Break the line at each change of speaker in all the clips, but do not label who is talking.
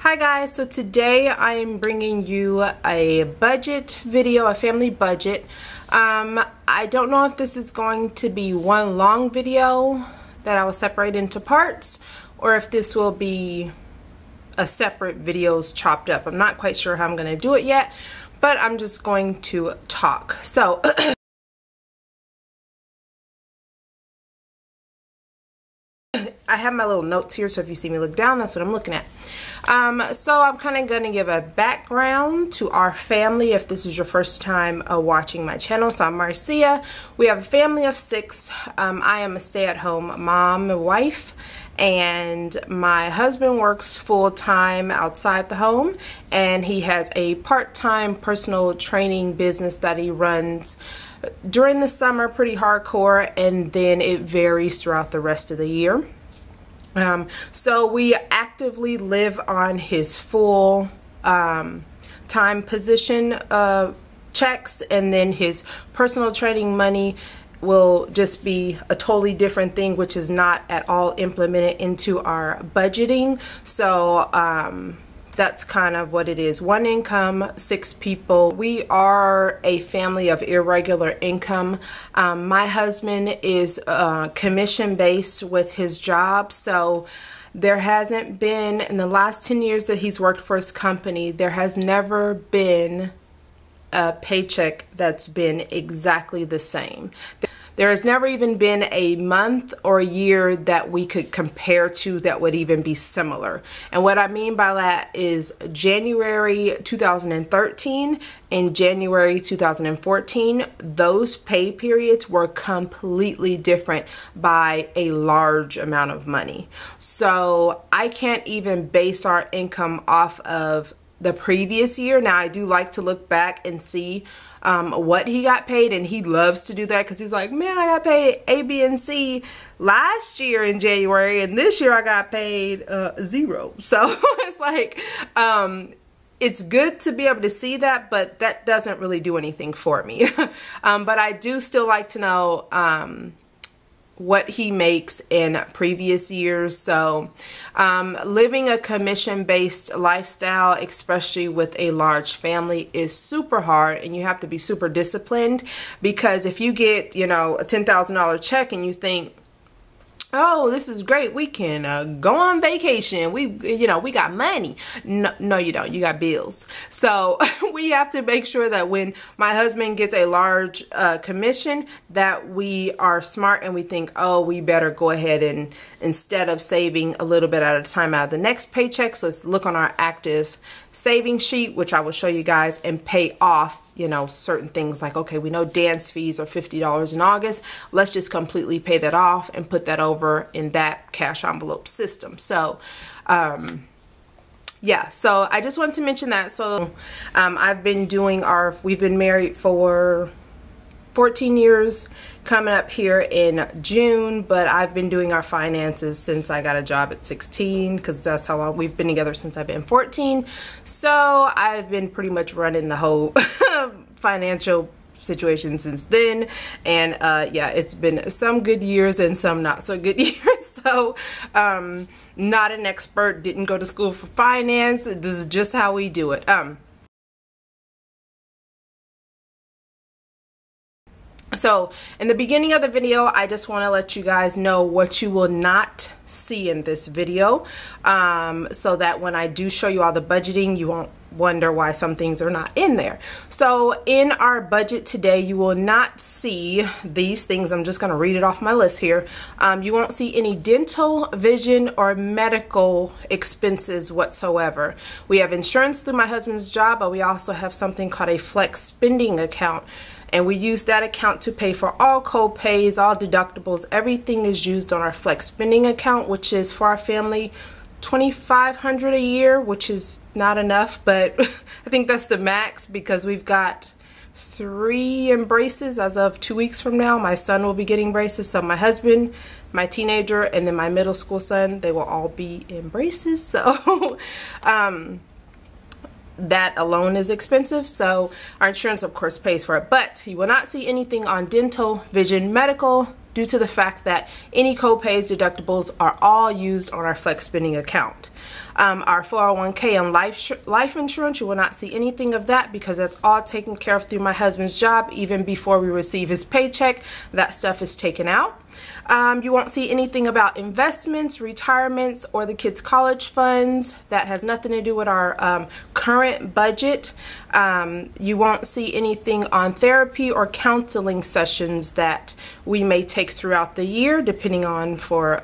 Hi guys, so today I am bringing you a budget video, a family budget. I don't know if this is going to be one long video that I will separate into parts or if this will be a separate videos chopped up. I'm not quite sure how I'm going to do it yet, but I'm just going to talk. So I have my little notes here, so if you see me look down, that's what I'm looking at. So I'm kind of going to give a background to our family if this is your first time watching my channel. So I'm Marcia. We have a family of 6. I am a stay-at-home mom and wife, and my husband works full-time outside the home, and he has a part-time personal training business that he runs during the summer, pretty hardcore, and then it varies throughout the rest of the year. So we actively live on his full time position checks, and then his personal training money will just be a totally different thing, which is not at all implemented into our budgeting. So that's kind of what it is. 1 income, 6 people. We are a family of irregular income. My husband is commission based with his job, so there hasn't been, in the last 10 years that he's worked for his company, there has never been a paycheck that's been exactly the same. There has never even been a month or a year that we could compare to that would even be similar. And what I mean by that is January 2013 and January 2014, those pay periods were completely different by a large amount of money. So I can't even base our income off of the previous year. Now I do like to look back and see what he got paid, and he loves to do that because he's like, man, I got paid A, B, and C last year in January, and this year I got paid 0. So it's like, it's good to be able to see that, but that doesn't really do anything for me. But I do still like to know what he makes in previous years. So living a commission-based lifestyle, especially with a large family, is super hard, and you have to be super disciplined, because if you get, you know, a $10,000 check and you think, oh, this is great, we can go on vacation, we got money. No, you don't. You got bills. So we have to make sure that when my husband gets a large commission, that we are smart and we think, oh, we better go ahead and, instead of saving a little bit at a time out of the next paychecks, let's look on our active saving sheet, which I will show you guys, and pay off, you know, certain things. Like, okay, we know dance fees are $50 in August. Let's just completely pay that off and put that over in that cash envelope system. So, yeah, so I just wanted to mention that. So, I've been doing we've been married for 14 years coming up here in June, but I've been doing our finances since I got a job at 16, because that's how long we've been together, since I've been 14. So I've been pretty much running the whole financial situation since then, and yeah, it's been some good years and some not so good years. So not an expert, didn't go to school for finance. This is just how we do it. So in the beginning of the video, I just want to let you guys know what you will not see in this video, so that when I do show you all the budgeting, you won't wonder why some things are not in there. So in our budget today, you will not see these things. I'm just going to read it off my list here. You won't see any dental, vision, or medical expenses whatsoever. We have insurance through my husband's job, but we also have something called a flex spending account. And we use that account to pay for all co-pays, all deductibles. Everything is used on our flex spending account, which is for our family $2,500 a year, which is not enough, but I think that's the max, because we've got 3 in braces as of 2 weeks from now. My son will be getting braces, so my husband, my teenager, and then my middle school son, they will all be in braces. So that alone is expensive, so our insurance of course pays for it. But you will not see anything on dental, vision, medical, due to the fact that any co-pays, deductibles are all used on our flex spending account. Our 401k and life insurance, you will not see anything of that because that's all taken care of through my husband's job. Even before we receive his paycheck, that stuff is taken out. You won't see anything about investments, retirements, or the kids' college funds. That has nothing to do with our current budget. You won't see anything on therapy or counseling sessions that we may take throughout the year, depending on for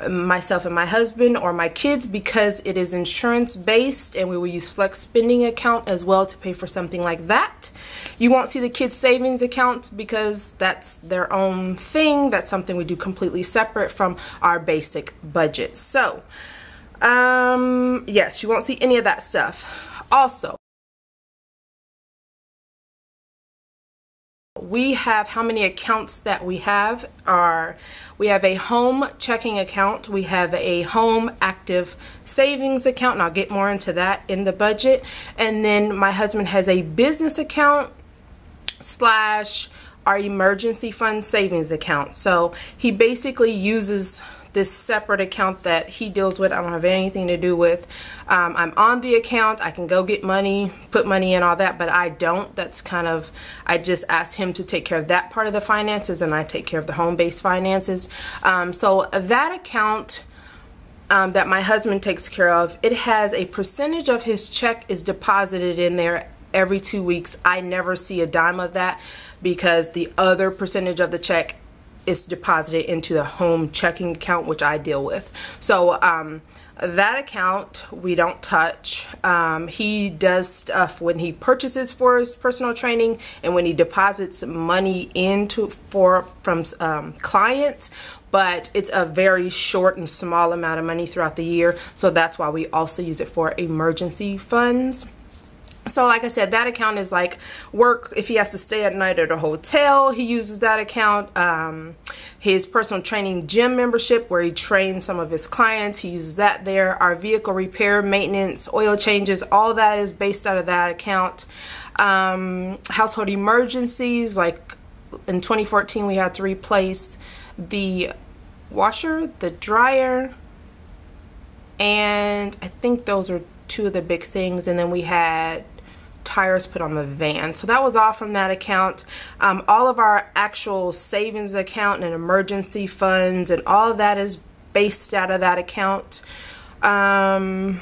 myself and my husband or my kids, because it is insurance based, and we will use flex spending account as well to pay for something like that. You won't see the kids savings account because that's their own thing. That's something we do completely separate from our basic budget. So yes, you won't see any of that stuff. Also, we have how many accounts that we have are, we have a home checking account, we have a home active savings account, and I'll get more into that in the budget. And then my husband has a business account slash our emergency fund savings account. So he basically uses this separate account that he deals with. I don't have anything to do with. I'm on the account. I can go get money, put money in, all that, but I don't. That's kind of, I just ask him to take care of that part of the finances, and I take care of the home-based finances. So that account that my husband takes care of, it has a percentage of his check is deposited in there every 2 weeks. I never see a dime of that because the other percentage of the check is deposited into the home checking account, which I deal with. So that account we don't touch. He does stuff when he purchases for his personal training and when he deposits money into from clients, but it's a very short and small amount of money throughout the year. So that's why we also use it for emergency funds. So like I said, that account is like work. If he has to stay at night at a hotel, he uses that account. His personal training gym membership, where he trains some of his clients, he uses that there. Our vehicle repair, maintenance, oil changes, all that is based out of that account. Household emergencies, like in 2014 we had to replace the washer, the dryer, and I think those are two of the big things. And then we had tires put on the van. So that was all from that account. All of our actual savings account and emergency funds and all of that is based out of that account. Yeah,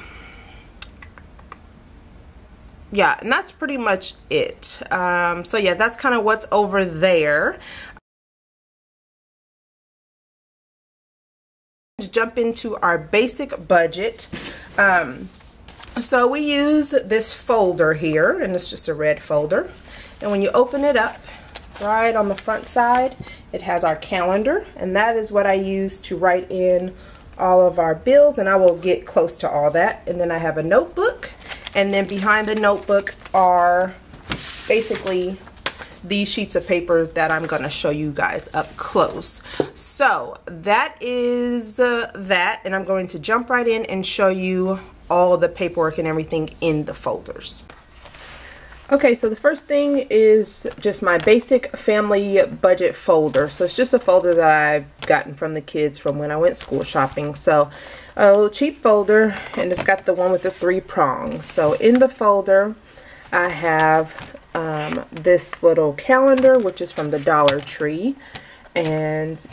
and that's pretty much it. So yeah, that's kind of what's over there. Let's jump into our basic budget. So we use this folder here, and it's just a red folder, and when you open it up, right on the front side, it has our calendar, and that is what I use to write in all of our bills, and I will get close to all that. And then I have a notebook, and then behind the notebook are basically these sheets of paper that I'm going to show you guys up close. So that is that, and I'm going to jump right in and show you all the paperwork and everything in the folders. Okay, so the first thing is just my basic family budget folder. So it's just a folder that I've gotten from the kids from when I went school shopping. So a little cheap folder, and it's got the one with the 3 prongs. So in the folder I have this little calendar, which is from the Dollar Tree, and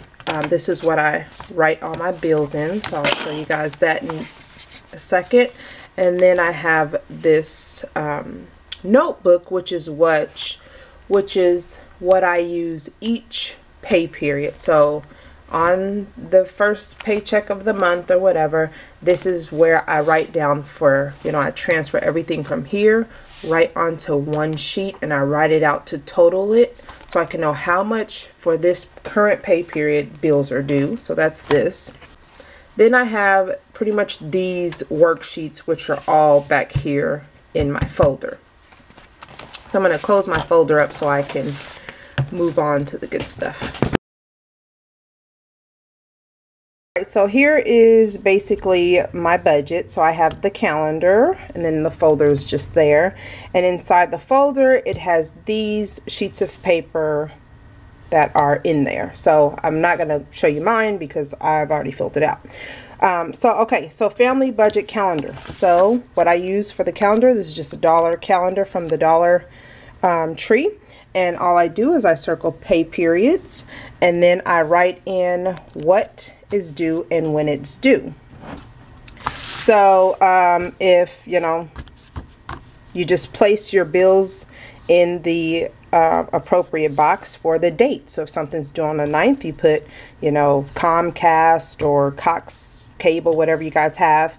this is what I write all my bills in. So I'll show you guys that in a second. And then I have this notebook, which is what I use each pay period. So on the first paycheck of the month or whatever, this is where I write down for, you know, I transfer everything from here right onto one sheet, and I write it out to total it so I can know how much for this current pay period bills are due. So that's this. Then I have pretty much these worksheets, which are all back here in my folder. So I'm going to close my folder up so I can move on to the good stuff. Alright, so here is basically my budget. So I have the calendar, and then the folder is just there. And inside the folder, it has these sheets of paper that are in there. So I'm not going to show you mine because I've already filled it out. So family budget calendar. So what I use for the calendar, this is just a dollar calendar from the Dollar Tree. And all I do is I circle pay periods, and then I write in what is due and when it's due. So if, you know, you just place your bills in the appropriate box for the date. So if something's due on the 9th, you put, you know, Comcast or Cox Cable, whatever you guys have,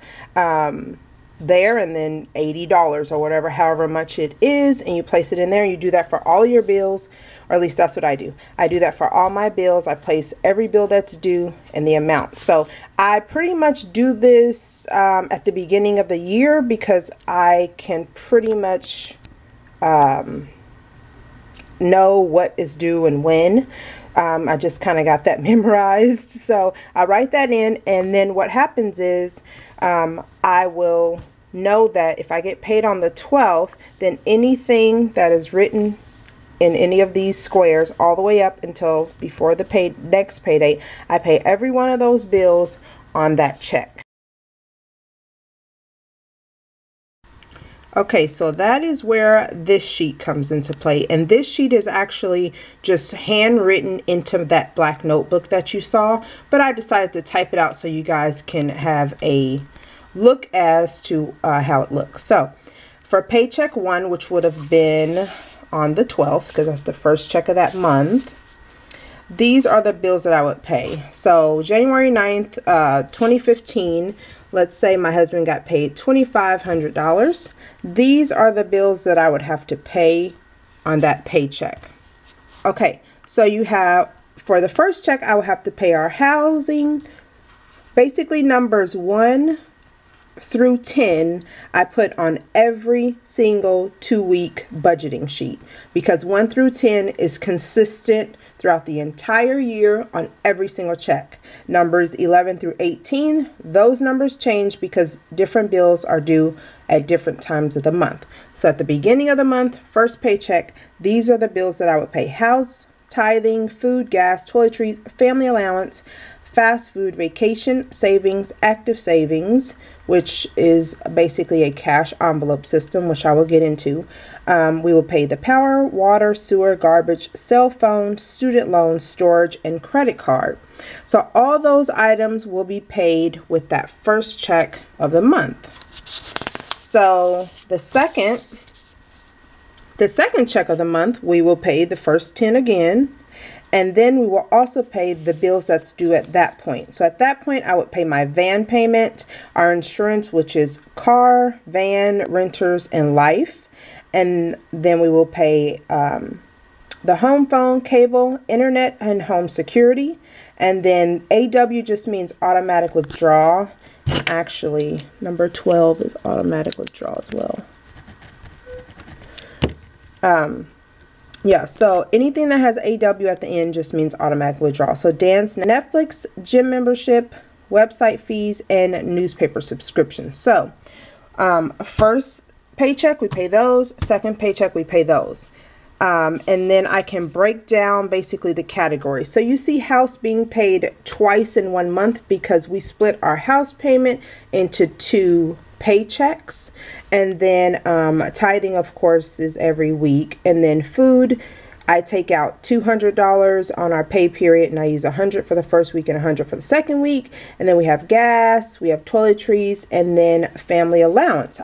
there, and then $80 or whatever, however much it is, and you place it in there. You do that for all of your bills, or at least that's what I do. I do that for all my bills. I place every bill that's due and the amount. So I pretty much do this at the beginning of the year because I can pretty much know what is due and when. I just kind of got that memorized. So I write that in, and then what happens is I will know that if I get paid on the 12th, then anything that is written in any of these squares all the way up until before the next pay date, I pay every one of those bills on that check. Okay, so that is where this sheet comes into play, and this sheet is actually just handwritten into that black notebook that you saw, but I decided to type it out so you guys can have a look as to how it looks. So for paycheck 1, which would have been on the 12th because that's the first check of that month, these are the bills that I would pay. So January 9th, 2015, let's say my husband got paid $2,500. These are the bills that I would have to pay on that paycheck. Okay, so you have, for the first check, I would have to pay our housing. Basically numbers 1 through 10 I put on every single 2-week budgeting sheet, because 1 through 10 is consistent throughout the entire year on every single check. Numbers 11 through 18, those numbers change because different bills are due at different times of the month. So at the beginning of the month, first paycheck, these are the bills that I would pay: house, tithing, food, gas, toiletries, family allowance, fast food, vacation, savings, active savings, which is basically a cash envelope system, which I will get into. We will pay the power, water, sewer, garbage, cell phone, student loans, storage, and credit card. So all those items will be paid with that first check of the month. So the second check of the month, we will pay the first 10 again. And then we will also pay the bills that's due at that point. So at that point, I would pay my van payment, our insurance, which is car, van, renters, and life. And then we will pay the home phone, cable, internet, and home security. And then AW just means automatic withdrawal. Actually, number 12 is automatic withdrawal as well. Yeah, so anything that has AW at the end just means automatic withdrawal. So dance, Netflix, gym membership, website fees, and newspaper subscriptions. So first paycheck, we pay those. Second paycheck, we pay those. And then I can break down basically the categories. So you see house being paid twice in 1 month because we split our house payment into 2 paychecks. And then tithing, of course, is every week. And then food, I take out $200 on our pay period, and I use $100 for the first week and $100 for the second week. And then we have gas, we have toiletries, and then family allowance.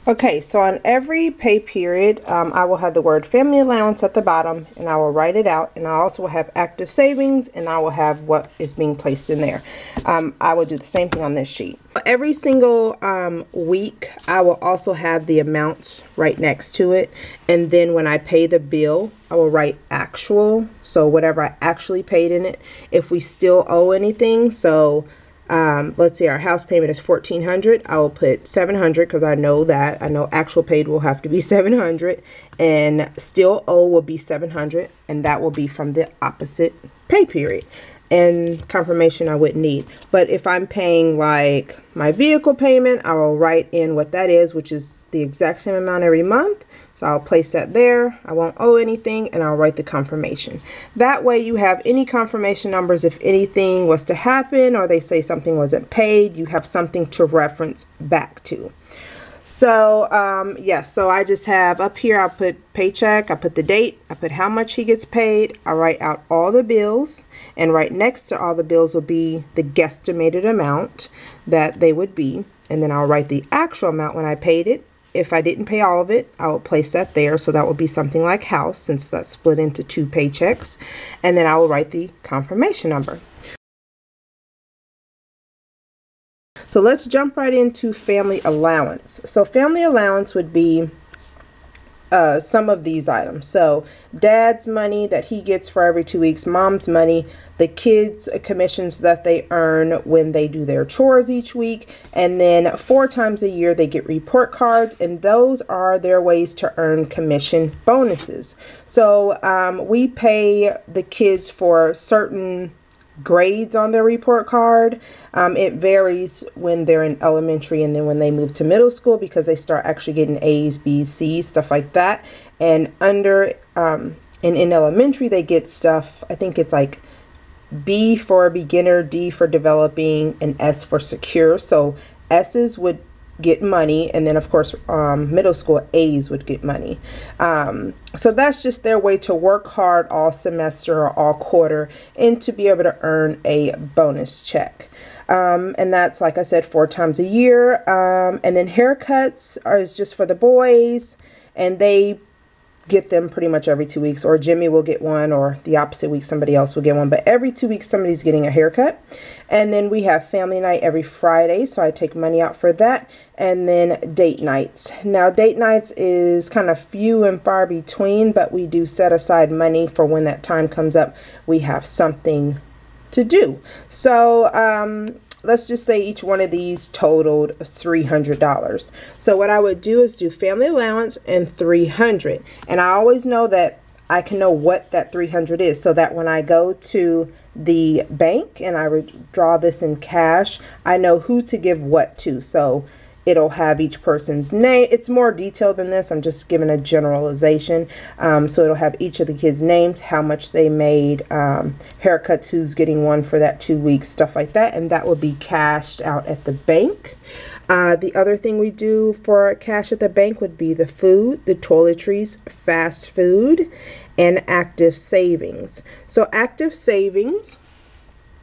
Okay, so on every pay period, I will have the word family allowance at the bottom, and I will write it out. And I also will have active savings, and I will have what is being placed in there. I will do the same thing on this sheet. Every single week, I will also have the amounts right next to it. And then when I pay the bill, I will write actual, so whatever I actually paid in it. If we still owe anything, so let's say our house payment is $1,400. I will put $700 because I know that. I know actual paid will have to be $700, and still owe will be $700, and that will be from the opposite pay period. and confirmation I wouldn't need. But if I'm paying like my vehicle payment, I will write in what that is, which is the exact same amount every month. So I'll place that there. I won't owe anything, and I'll write the confirmation. That way you have any confirmation numbers if anything was to happen or they say something wasn't paid, you have something to reference back to. So yeah, so I just have up here, I'll put paycheck, I put the date, I put how much he gets paid, I write out all the bills, and right next to all the bills will be the guesstimated amount that they would be, and then I'll write the actual amount when I paid it. If I didn't pay all of it, I will place that there, so that will be something like house, since that's split into 2 paychecks, and then I will write the confirmation number. So let's jump right into family allowance. So family allowance would be some of these items. So dad's money that he gets for every 2 weeks, mom's money, the kids' commissions that they earn when they do their chores each week, and then 4 times a year they get report cards, and those are their ways to earn commission bonuses. So we pay the kids for certain grades on their report card. It varies when they're in elementary and then when they move to middle school, because they start actually getting A's, B's, C's, stuff like that. And under and in elementary they get stuff, I think it's like B for beginner, D for developing, and S for secure. So S's would get money, and then of course middle school A's would get money. So that's just their way to work hard all semester or all quarter and to be able to earn a bonus check. And that's, like I said, 4 times a year. And then haircuts is just for the boys, and they get them pretty much every 2 weeks, or Jimmy will get one, or the opposite week somebody else will get one, but every 2 weeks somebody's getting a haircut. And then we have family night every Friday, so I take money out for that. And then date nights. Now date nights is kind of few and far between, but we do set aside money for when that time comes up, we have something to do. So let's just say each one of these totaled $300. So what I would do is do family allowance and $300. And I always know that I can know what that $300 is, so that when I go to the bank and I withdraw this in cash, I know who to give what to. So it'll have each person's name. It's more detailed than this. I'm just giving a generalization. So it'll have each of the kids' names, how much they made, haircuts, who's getting one for that 2 weeks, stuff like that. And that will be cashed out at the bank. The other thing we do for cash at the bank would be the food, the toiletries, fast food, and active savings. So active savings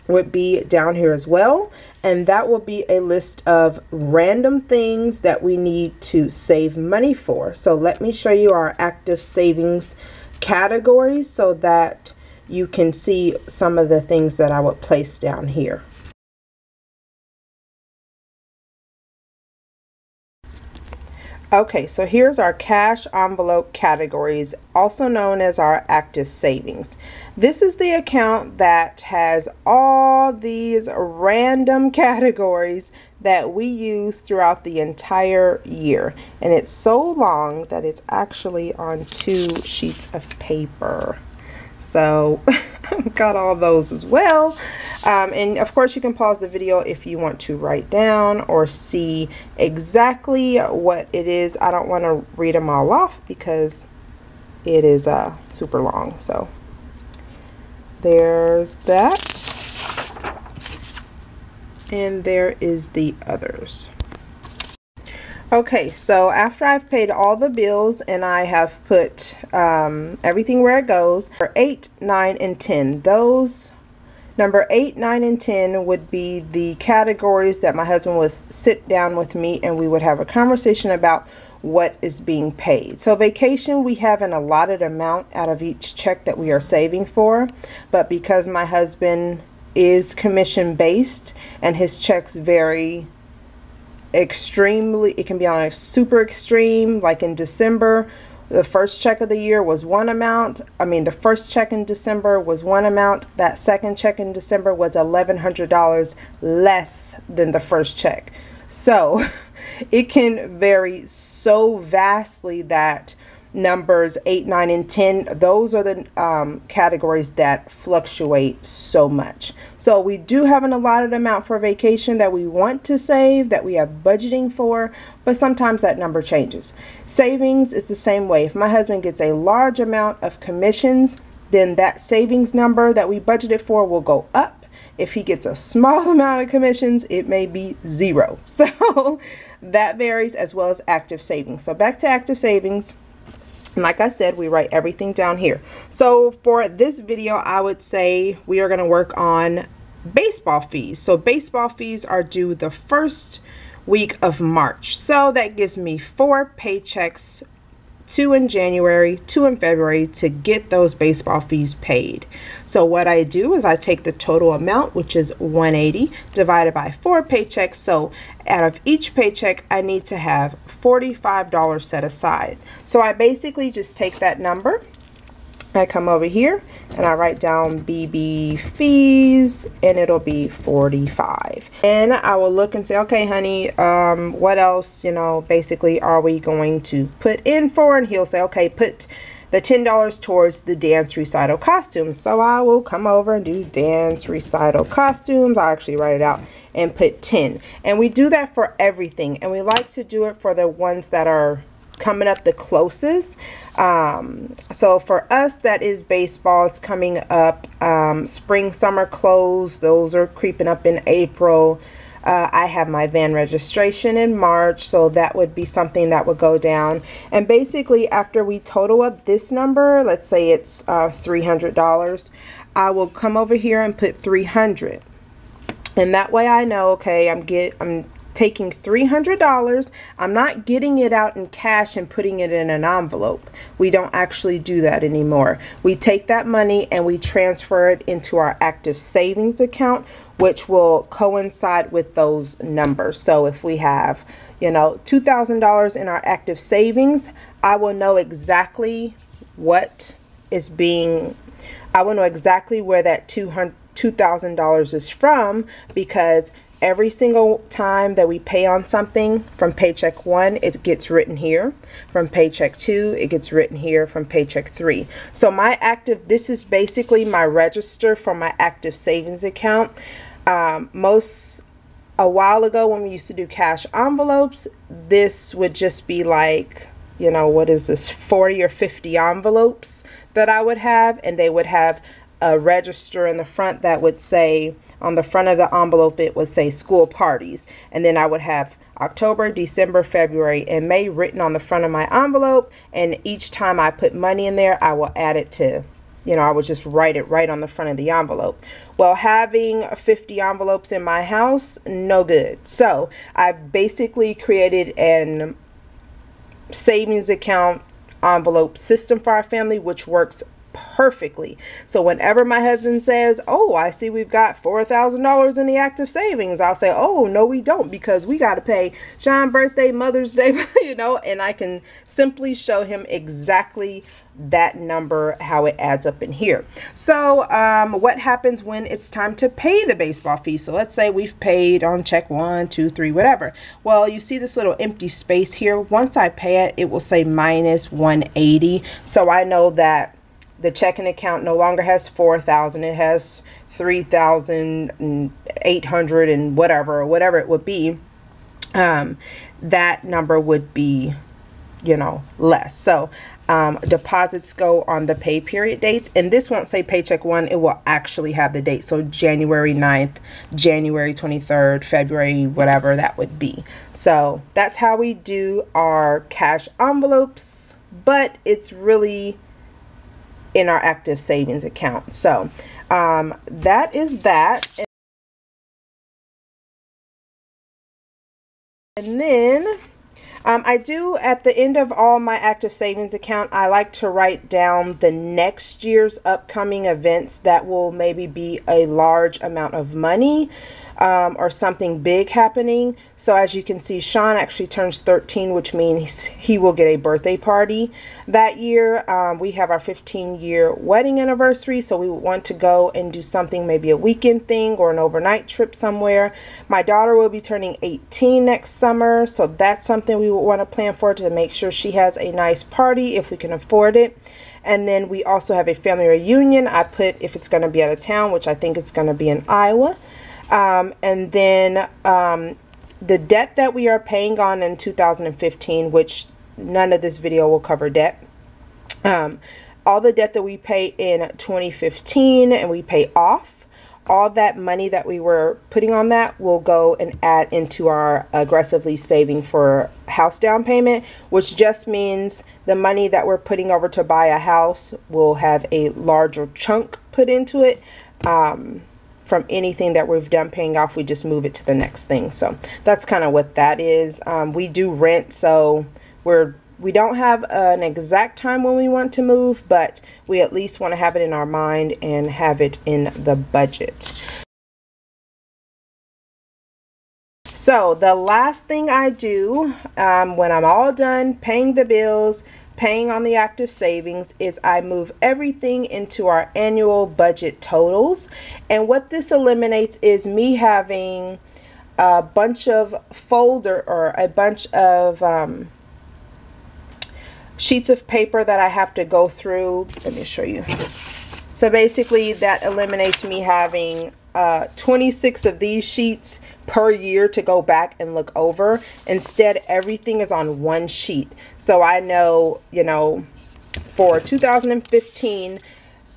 would be down here as well, and that will be a list of random things that we need to save money for. So let me show you our active savings categories so that you can see some of the things that I would place down here. Okay, so here's our cash envelope categories, also known as our active savings. This is the account that has all these random categories that we use throughout the entire year. And it's so long that it's actually on 2 sheets of paper. So I've got all those as well. And of course you can pause the video if you want to write down or see exactly what it is. I don't want to read them all off because it is super long. So there's that. And there is the others. Okay, so after I've paid all the bills and I have put everything where it goes, for 8, 9, and 10, those number 8, 9, and 10 would be the categories that my husband would sit down with me and we would have a conversation about what is being paid. So vacation, we have an allotted amount out of each check that we are saving for, but because my husband is commission based and his checks vary extremely, it can be on a super extreme, like in December, the first check of the year was one amount. The first check in December was one amount. That second check in December was $1,100 less than the first check. So it can vary so vastly that numbers 8, 9, and 10, those are the categories that fluctuate so much. So we do have an allotted amount for vacation that we want to save, that we have budgeting for, but sometimes that number changes. Savings is the same way. If my husband gets a large amount of commissions, then that savings number that we budgeted for will go up. If he gets a small amount of commissions, it may be 0. So that varies, as well as active savings. So back to active savings. And like I said, we write everything down here. So for this video, I would say we are going to work on baseball fees. So baseball fees are due the first week of March. So that gives me 4 paychecks, 2 in January, 2 in February, to get those baseball fees paid. So what I do is I take the total amount, which is $180, divided by 4 paychecks. So out of each paycheck, I need to have $45 set aside. So I basically just take that number, I come over here and I write down BB fees, and it'll be 45. And I will look and say, okay, honey, what else, you know, basically are we going to put in for? And he'll say, okay, put the $10 towards the dance recital costumes. So I will come over and do dance recital costumes. I actually write it out and put 10. And we do that for everything. And we like to do it for the ones that are coming up the closest. So for us, that is baseball. It's coming up. Spring, summer clothes, those are creeping up in April. I have my van registration in March, so that would be something that would go down. And basically, after we total up this number, let's say it's $300, I will come over here and put 300. And that way I know, okay, I'm taking $300. I'm not getting it out in cash and putting it in an envelope. We don't actually do that anymore. We take that money and we transfer it into our active savings account, which will coincide with those numbers. So if we have, you know, $2,000 in our active savings, I will know exactly what is being, I will know exactly where that $2,000 is from, because every single time that we pay on something, from paycheck 1, it gets written here. From paycheck 2, it gets written here. From paycheck 3. So my active, this is basically my register for my active savings account. A while ago when we used to do cash envelopes, this would just be like, you know, what is this, 40 or 50 envelopes that I would have, and they would have a register in the front that would say, on the front of the envelope, it would say school parties. And then I would have October, December, February, and May written on the front of my envelope. And each time I put money in there, I will add it to, you know, I would just write it right on the front of the envelope. Well, having 50 envelopes in my house, no good. So I basically created an savings account envelope system for our family, which works perfectly. So whenever my husband says, oh, I see we've got $4,000 in the active savings, I'll say, oh, no, we don't, because we got to pay Sean's birthday, Mother's Day, you know, and I can simply show him exactly that number, how it adds up in here. So what happens when it's time to pay the baseball fee? So let's say we've paid on check 1, 2, 3, whatever. Well, you see this little empty space here. Once I pay it, it will say minus 180. So I know that the checking account no longer has 4,000. It has 3,800 and whatever it would be. That number would be, you know, less. So deposits go on the pay period dates, and this won't say paycheck 1. It will actually have the date. So January 9th, January 23rd, February, whatever that would be. So that's how we do our cash envelopes, but it's really in our active savings account. So that is that. And then I do, at the end of all my active savings account, I like to write down the next year's upcoming events that will maybe be a large amount of money. or something big happening. So as you can see, Shawn actually turns 13, which means he will get a birthday party that year. We have our 15-year wedding anniversary, so we would want to go and do something, maybe a weekend thing or an overnight trip somewhere. My daughter will be turning 18 next summer, so that's something we would want to plan for, to make sure she has a nice party if we can afford it. And then we also have a family reunion. I put if it's going to be out of town, which I think it's going to be in Iowa. And then the debt that we are paying on in 2015, which none of this video will cover debt. All the debt that we pay in 2015 and we pay off, all that money that we were putting on that will go and add into our aggressively saving for house down payment, which just means the money that we're putting over to buy a house will have a larger chunk put into it. From anything that we've done paying off, we just move it to the next thing. So that's kind of what that is. We do rent, so we don't have an exact time when we want to move, but we at least want to have it in our mind and have it in the budget. So the last thing I do when I'm all done paying the bills, paying on the active savings, is I move everything into our annual budget totals. And what this eliminates is me having a bunch of a bunch of sheets of paper that I have to go through. Let me show you. So basically that eliminates me having 26 of these sheets per year to go back and look over. Instead, everything is on one sheet. So I know, you know, for 2015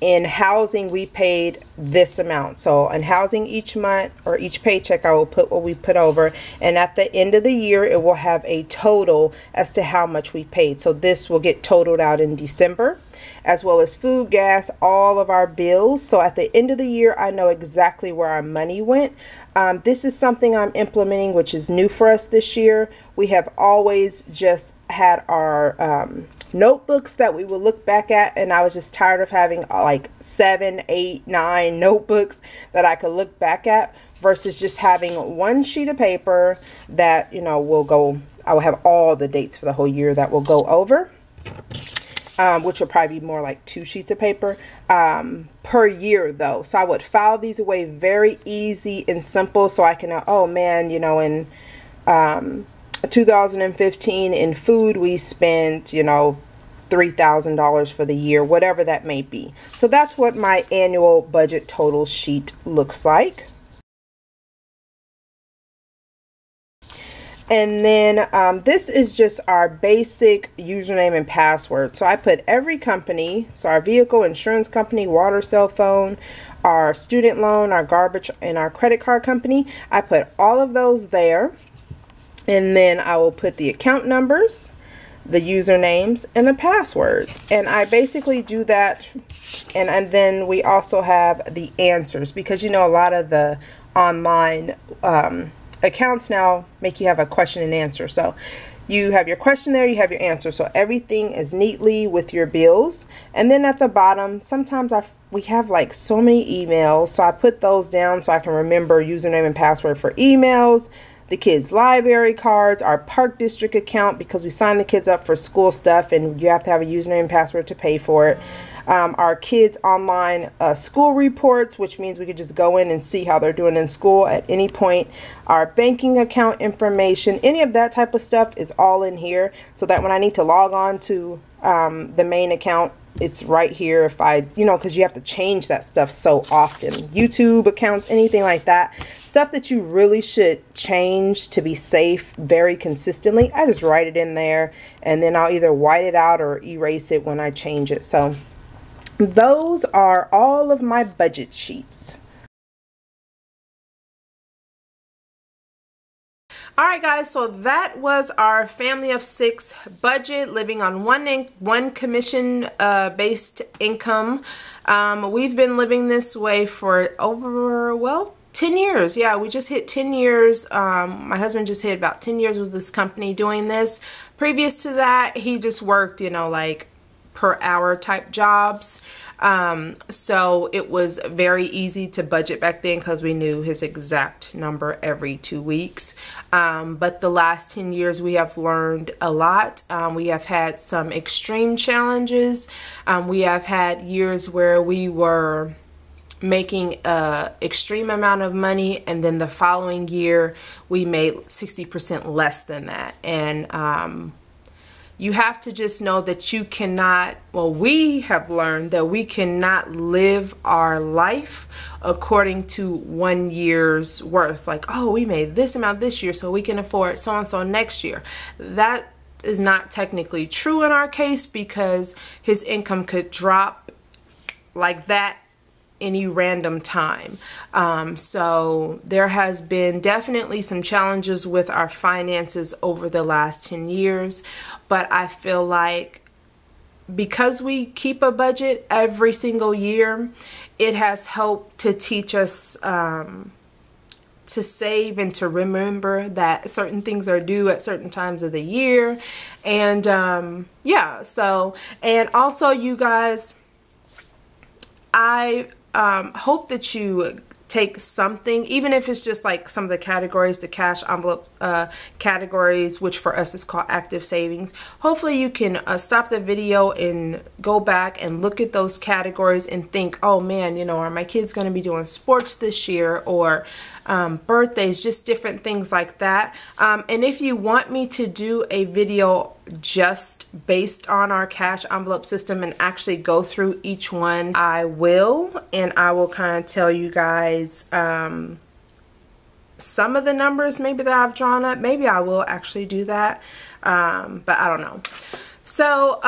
in housing we paid this amount. So in housing each month or each paycheck I will put what we put over, and at the end of the year it will have a total as to how much we paid. So this will get totaled out in December, as well as food, gas, all of our bills. So at the end of the year I know exactly where our money went. This is something I'm implementing, which is new for us this year. We have always just had our notebooks that we will look back at, and I was just tired of having like 7, 8, 9 notebooks that I could look back at, versus just having one sheet of paper that, you know, I will have all the dates for the whole year that will go over. Which will probably be more like 2 sheets of paper per year though. So I would file these away very easy and simple, so I can know, oh man, you know, in 2015 in food we spent, you know, $3,000 for the year, whatever that may be. So that's what my annual budget total sheet looks like. And then this is just our basic username and password. So I put every company, so our vehicle, insurance company, water, cell phone, our student loan, our garbage, and our credit card company. I put all of those there. And then I will put the account numbers, the usernames, and the passwords. And I basically do that. And then we also have the answers, because you know a lot of the online accounts now make you have a question and answer. So you have your question there, you have your answer. So everything is neatly with your bills. And then at the bottom, sometimes we have like so many emails, so I put those down so I can remember username and password for emails, the kids' library cards, our park district account, because we sign the kids up for school stuff and you have to have a username and password to pay for it. Our kids' online school reports, which means we could just go in and see how they're doing in school at any point. Our banking account information, any of that type of stuff is all in here, so that when I need to log on to the main account, it's right here. If I, you know, because you have to change that stuff so often. YouTube accounts, anything like that, stuff that you really should change to be safe very consistently, I just write it in there, and then I'll either white it out or erase it when I change it. So those are all of my budget sheets. Alright guys, so that was our family of 6 budget, living on one commission based income. We've been living this way for over, well, 10 years. Yeah, we just hit 10 years. My husband just hit about 10 years with this company doing this. Previous to that, he just worked, you know, like per hour type jobs. So it was very easy to budget back then because we knew his exact number every 2 weeks. But the last 10 years we have learned a lot. We have had some extreme challenges. We have had years where we were making a extreme amount of money, and then the following year we made 60% less than that. And you have to just know that you cannot, well, we have learned that we cannot live our life according to 1 year's worth. Like, oh, we made this amount this year, so we can afford so and so next year. That is not technically true in our case, because his income could drop like that any random time. So there has been definitely some challenges with our finances over the last 10 years, but I feel like because we keep a budget every single year, it has helped to teach us to save and to remember that certain things are due at certain times of the year. And yeah, so, and also you guys, I hope that you take something, even if it's just like some of the categories, the cash envelope categories, which for us is called active savings. Hopefully you can stop the video and go back and look at those categories and think, oh man, you know, are my kids going to be doing sports this year, or birthdays, just different things like that. And if you want me to do a video just based on our cash envelope system and actually go through each one, I will, and I will kind of tell you guys some of the numbers maybe that I've drawn up. Maybe I will actually do that, but I don't know. So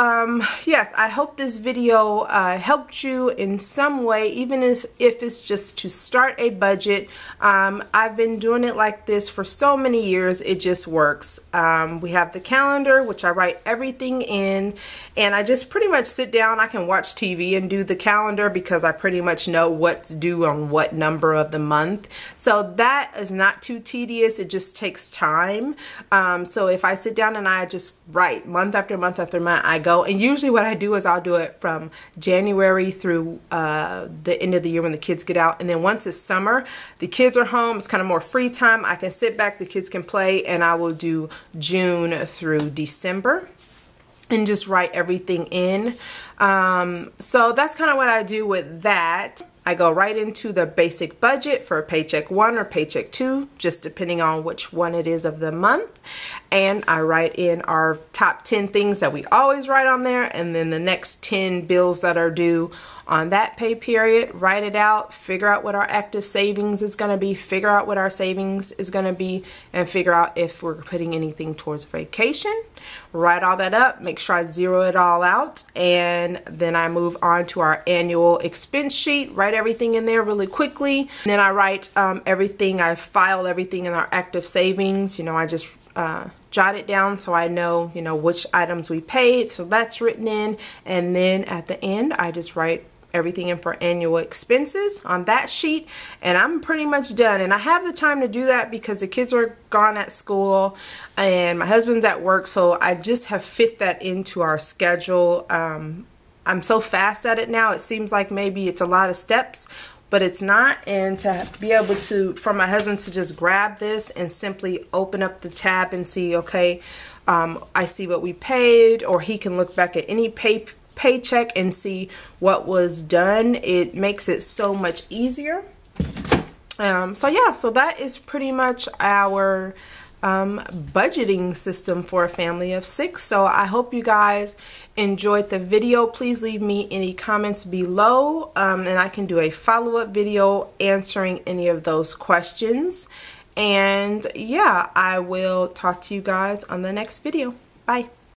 yes, I hope this video helped you in some way, even if it's just to start a budget. I've been doing it like this for so many years. It just works. We have the calendar, which I write everything in, and I just pretty much sit down. I can watch TV and do the calendar because I pretty much know what's due on what number of the month. So that is not too tedious. It just takes time. So if I sit down and I just write month after month after month, I go, and usually what I do is I'll do it from January through the end of the year when the kids get out. And then once it's summer, the kids are home, it's kind of more free time, I can sit back, the kids can play, and I will do June through December and just write everything in. So that's kind of what I do with that. I go right into the basic budget for paycheck 1 or paycheck 2, just depending on which one it is of the month. And I write in our top 10 things that we always write on there, and then the next 10 bills that are due on that pay period. Write it out, figure out what our active savings is going to be, figure out what our savings is going to be, and figure out if we're putting anything towards vacation. Write all that up, make sure I zero it all out, and then I move on to our annual expense sheet. Write everything in there really quickly. And then I write everything, I file everything in our active savings. You know, I just jot it down so I know, you know, which items we paid. So that's written in. And then at the end, I just write everything in for annual expenses on that sheet, and I'm pretty much done. And I have the time to do that because the kids are gone at school and my husband's at work, so I just have fit that into our schedule. I'm so fast at it now, it seems like maybe it's a lot of steps, but it's not. And to be able to, for my husband to just grab this and simply open up the tab and see, okay, I see what we paid, or he can look back at any paycheck and see what was done. It makes it so much easier. So yeah, so that is pretty much our budgeting system for a family of 6. So I hope you guys enjoyed the video. Please leave me any comments below, and I can do a follow-up video answering any of those questions. And yeah, I will talk to you guys on the next video. Bye.